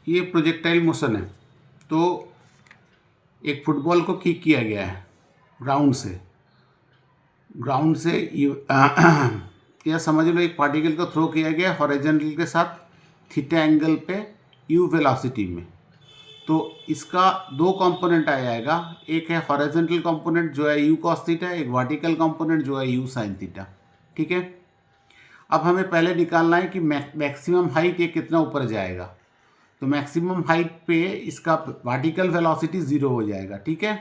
ये projectile motion है। तो एक फुटबॉल को किक किया गया है ग्राउंड से या समझ लो एक पार्टिकल को थ्रो किया गया हॉरिजॉन्टल के साथ थीटा एंगल पे यू वेलोसिटी में। तो इसका दो कंपोनेंट आ जाएगा, एक है हॉरिजॉन्टल कंपोनेंट जो है यू कॉस थीटा, एक वर्टिकल कंपोनेंट जो है यू साइन थीटा। ठीक है, अब हमें पहले निकालना है कि मैक्सिमम हाइट ये कितना ऊपर जाएगा। तो मैक्सिमम हाइट पे इसका वर्टिकल वेलोसिटी 0 हो जाएगा। ठीक है,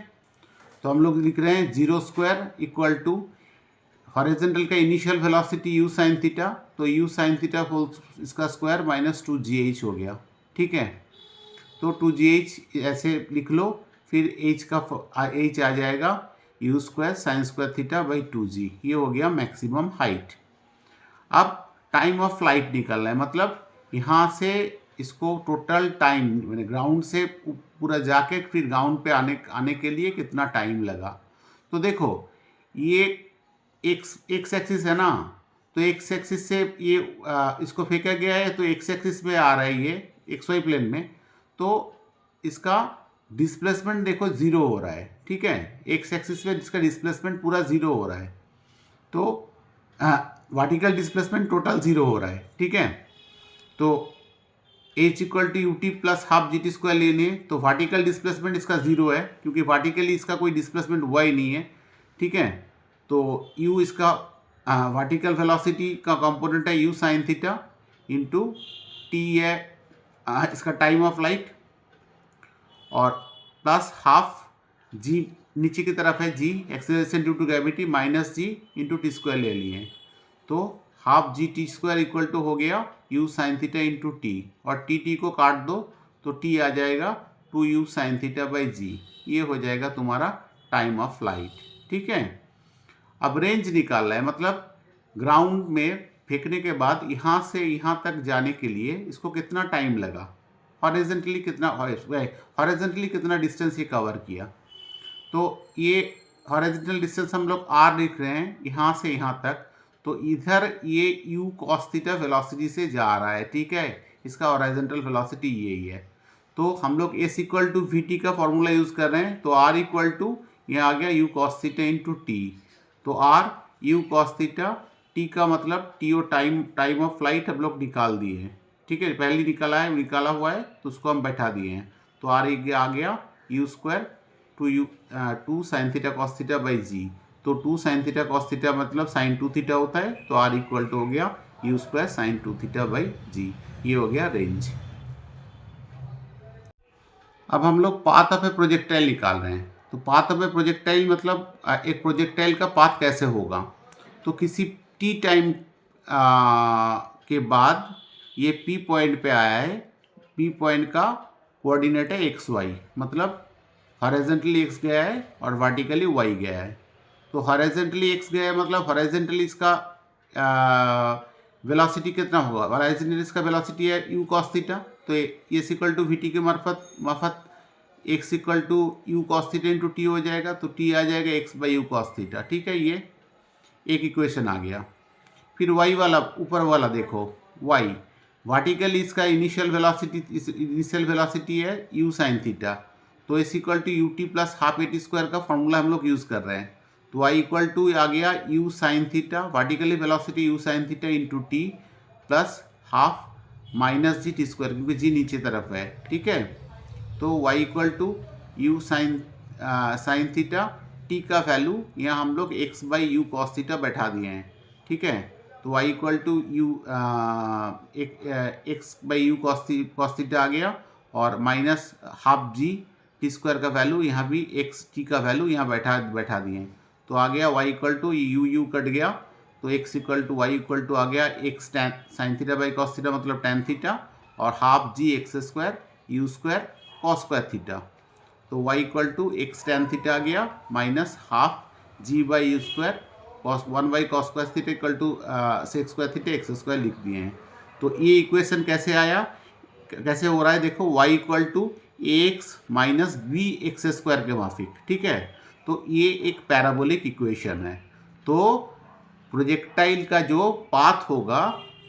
तो हम लोग लिख रहे हैं 0² इक्वल टू हॉरिजॉन्टल का initial velocity you sign theta, तो यू साइन थीटा होल इसका स्क्वायर माइनस 2gh हो गया। ठीक है, तो 2gh ऐसे लिख लो, फिर h आ जाएगा u² sine square theta by 2g, ये हो गया मैक्सिमम हाइट। अब टाइम ऑफ फ्लाइट निकालना है, मतलब यहाँ से इसको टोटल टाइम मैंने ग्राउंड से पूरा जाके फिर ग्राउंड पे आने के लिए कितना टाइम लगा। तो देखो ये एक्स एक्सिस है ना, तो एक्स एक्सिस से ये इसको फेंका गया है, तो एक्स एक्सिस में आ रहा है ये XY प्लेन में, तो इसका डिस्प्लेसमेंट देखो 0 हो रहा है। ठीक है, एक्स एक्सिस में इसका डिस्प्लेसमेंट पूरा 0 हो रहा है, तो वर्टिकल डिस्प्लेसमेंट टोटल 0 हो रहा है। ठीक है, तो h equal to ut plus half GT² लेने, तो वर्टिकल डिस्प्लेसमेंट इसका 0 है क्योंकि वर्टिकली इसका कोई डिस्प्लेसमेंट हुआ ही नहीं है। ठीक है, तो u इसका वर्टिकल वेलोसिटी का कंपोनेंट है u sine theta into t है इसका टाइम ऑफ लाइट, और प्लस हाफ g नीचे की तरफ है g acceleration due to gravity minus g into t² ले लिए, तो हाफ GT² इक्वल टू हो गया u sine theta into T, और टी को काट दो तो t आ जाएगा 2u sign theta by g, ये हो जाएगा तुम्हारा टाइम ऑफ फ्लाइट। ठीक है, अब रेंज निकालना है, मतलब ग्राउंड में फेंकने के बाद यहाँ से यहाँ तक जाने के लिए इसको कितना टाइम लगा, हॉरिजॉन्टली कितना डिस्टेंस ये कवर किया। तो ये हॉरिजॉन्टल डिस्टेंस हम लोग r लिख रहे हैं यहाँ से यहाँ तक, तो इधर ये u cos थीटा वेलोसिटी से जा रहा है। ठीक है, इसका हॉरिजॉन्टल वेलोसिटी यही है, तो हम लोग s इक्वल टू vt का फॉर्मूला यूज़ कर रहे हैं, तो r इक्वल टू ये आ गया u cos theta into t, तो r u cos theta, t का मतलब t o time of flight हम लोग निकाल दिए हैं। ठीक है, पहले निकाला हुआ है तो उसको हम बैठा दिए हैं, तो r आ गया u² 2 sine theta cos theta by g, तो 2 साइन थीटा कॉस थीटा मतलब साइन 2 थीटा होता है, तो r इक्वल टू हो गया u² sign 2 theta by g, ये हो गया रेंज। अब हम लोग पाथ ऑफ ए प्रोजेक्टाइल निकाल रहे हैं, तो पाथ ऑफ ए प्रोजेक्टाइल मतलब एक प्रोजेक्टाइल का पाथ कैसे होगा। तो किसी t टाइम के बाद ये p पॉइंट पे आया है, p पॉइंट का कोऑर्डिनेट है XY, मतलब हॉरिजॉन्टली x गया है और वर्टिकली y गया है। तो हॉरिजॉन्टली x गया है मतलब हॉरिजॉन्टली इसका वेलोसिटी कितना होगा, हॉरिजॉन्टली इसका वेलोसिटी है u cos थीटा, तो ये इक्वल टू vt के मार्फत x equal to u cos theta into t हो जाएगा, तो t आ जाएगा x by u cos theta. ठीक है, ये एक इक्वेशन आ गया। फिर y वाला ऊपर वाला देखो, y वर्टिकली इसका इनिशियल वेलोसिटी है u साइन थीटा, तो इस equal to ut plus half at² का फॉर्मूला हम लोग यूज़ कर रहे हैं, तो y इक्वल टू आ गया u sine theta, vertically velocity u sine theta into t plus half minus g t² क्योंकि g नीचे तरफ है। ठीक है, तो y equal to u sine theta, t का वैल्यू यहाँ हम लोग x by u cos theta बैठा दिए हैं। ठीक है, तो y equal to x by u cos theta आ गया, और माइनस हाफ t² का वैल्यू यहाँ भी t का वैल्यू यहाँ बैठा दिए हैं, तो आ गया y equal to u cut गया, तो x equal to y equal to आ गया x tan sine theta by cos theta मतलब टैन थीटा, और half x² u² cos square theta, तो y equal to x tan theta आ गया minus half g by u² cos 1 by cos square theta equal to sec square theta x² लिख दिए हैं। तो ये इक्वेशन कैसे आया, कैसे हो रहा है देखो, y equal to ax minus bx² के माफिक। ठीक है, तो ये एक पैराबोलिक इक्वेशन है। तो प्रोजेक्टाइल का जो पाथ होगा,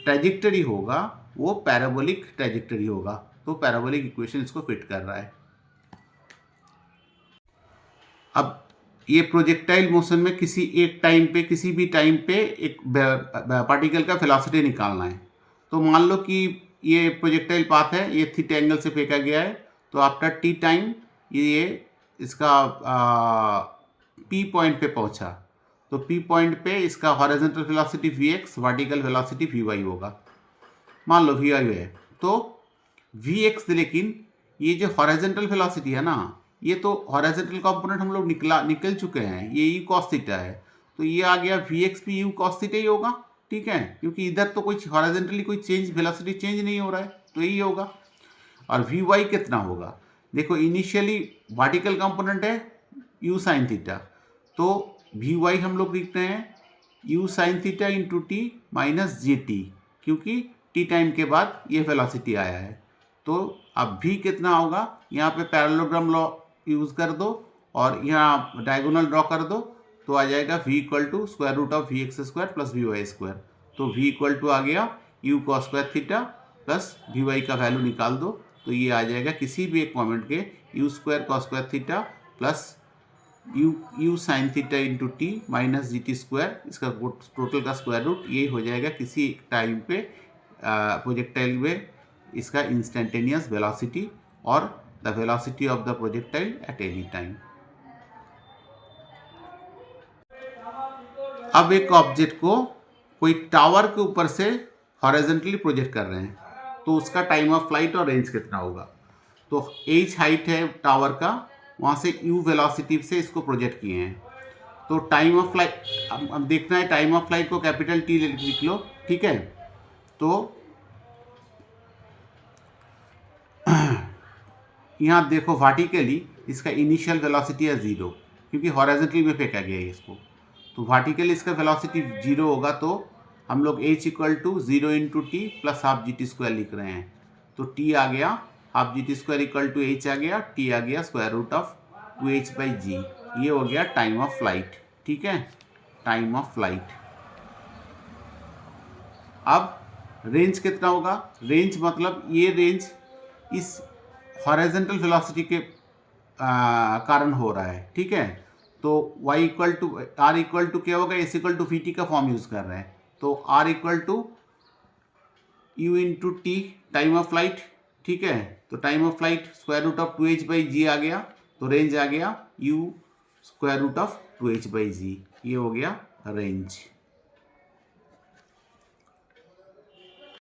ट्रेजेक्टरी होगा, वो पैराबोलिक ट्रेजेक्टरी होगा। तो पैराबोलिक इक्वेशन इसको फिट कर रहा है। अब ये प्रोजेक्टाइल मोशन में किसी एक टाइम पे, किसी भी टाइम पे एक पार्टिकल का वेलोसिटी निकालना है। तो मान लो कि ये प्रोजेक्टाइल पाथ है, ये थीटा एंगल से फेंका गया है, तो आफ्टर टी टाइम ये इसका पी पॉइंट पे पहुंचा, तो पी पॉइंट पे इसका horizontal velocity vx, vertical velocity vy होगा। मान लो vy है, तो vx, लेकिन ये जो हॉरिजॉन्टल वेलोसिटी है ना, ये तो हॉरिजॉन्टल कंपोनेंट हम लोग निकल चुके हैं, ये u cos थीटा है, तो ये आ गया vx भी u cos थीटा ही होगा। ठीक है, क्योंकि इधर तो कोई हॉरिजॉन्टली कोई चेंज, वेलोसिटी चेंज नहीं हो रहा है, तो यही होगा। और vy कितना होगा, देखो इनिशियली वर्टिकल कंपोनेंट है u sin थीटा, तो vy हम लोग लिख रहे हैं u sin theta into T minus G T, क्योंकि टी टाइम के बाद ये वेलोसिटी आया है। तो अब v कितना होगा, यहाँ पे पैरेललोग्राम लॉ यूज़ कर दो और यहाँ डायगोनल ड्रॉ कर दो, तो आ जाएगा v equal to square root of v x square plus v y square. तो v इक्वल टू आ गया u cos square theta plus v y का वैल्यू निकाल दो, तो ये आ जाएगा किसी भी एक पॉइंट के u square cos square theta plus u sine theta into T minus जी टी स्क्वायर, इसका टोटल का स्क्वायर रूट, ये हो जाएगा किसी टाइम पे प्रोजेक्टाइल में इसका इंस्टेंटेनियस वेलोसिटी और the velocity of the projectile at any time. अब एक ऑब्जेक्ट को कोई टावर के ऊपर से हॉरिजॉन्टली प्रोजेक्ट कर रहे हैं, तो उसका टाइम ऑफ फ्लाइट और रेंज कितना होगा। तो h हाइट है टावर का, वहाँ से u वेलोसिटी से इसको प्रोजेक्ट किए हैं, तो टाइम ऑफ फ्लाइट, अब देखना है टाइम ऑफ फ्लाइट को कैपिटल T लिख लो। ठीक है, तो यहाँ देखो वर्टिकली इसका इनिशियल वेलोसिटी है 0, क्योंकि हॉरिजॉन्टली में फेंका गया है इसको, तो वर्टिकली इसका वेलोसिटी 0 होगा, तो हम लोग h equal to 0 into t plus half g t square लिख रहे हैं। तो t आ गया half g t square equal to h आ गया, t आ गया square root of 2h by g, ये हो गया टाइम ऑफ फ्लाइट। ठीक है, टाइम ऑफ फ्लाइट। अब रेंज कितना होगा, रेंज मतलब ये रेंज इस हॉरिजॉन्टल वेलोसिटी के कारण हो रहा है। ठीक है, तो y equal to r equal to क्या होगा, s equal to v t का फॉर्म यूज़ कर रहे हैं, तो r equal to u into t time of flight. ठीक है, तो time of flight square root of 2h by g आ गया, तो रेंज आ गया u square root of 2h by g, ये हो गया रेंज।